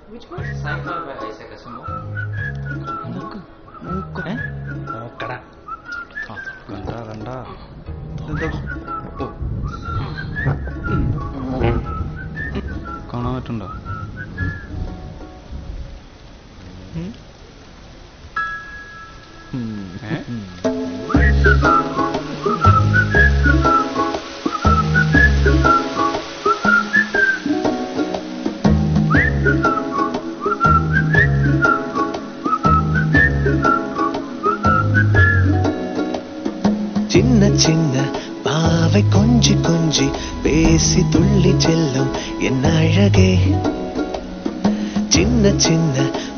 Which one? Sci-fi by Isaac Asimov. നോക്കടാ കണ്ടാ കണ്ടാ കാണാൻ പറ്റുണ്ടോ? சின்ன சின்ன பாவை கொஞ்சி கொஞ்சி பேசி துள்ளி செல்லும் என் அழகே. சின்ன சின்ன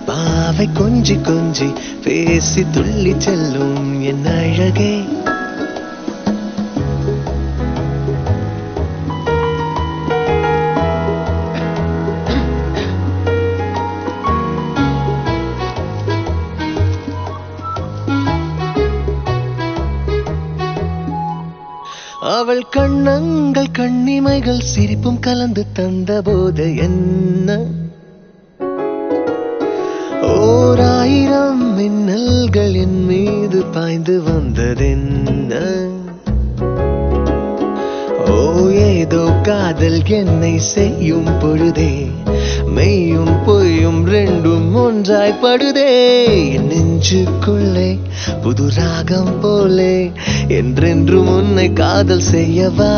பாவை கொஞ்சி கொஞ்சி பேசி துள்ளி செல்லும் என் அழகே. அவள் கண்ணங்கள் கண்ணிமைகள் சிரிப்பும் கலந்து தந்தபோது என்ன ஓராயிரம் மின்னல்கள் என் மீது பாய்ந்து வந்ததென்ன. ஓ ஏதோ காதல் என்னை செய்யும் பொழுதே மெய்யும் பொய்யும் ரெண்டும் ஒன்றாய் படுதே. என் நெஞ்சுக்குள்ளே புது ராகம் போலே என்றென்றும் உன்னை காதல் செய்யவா.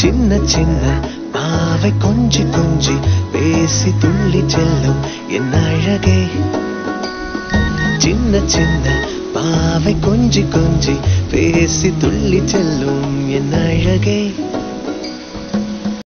சின்ன சின்ன பாவை கொஞ்சி கொஞ்சி பேசி துள்ளி செல்லும் என் அழகே. சின்ன சின்ன பாவை கொஞ்சி கொஞ்சி பேசி துள்ளி செல்லும் என் அழகே.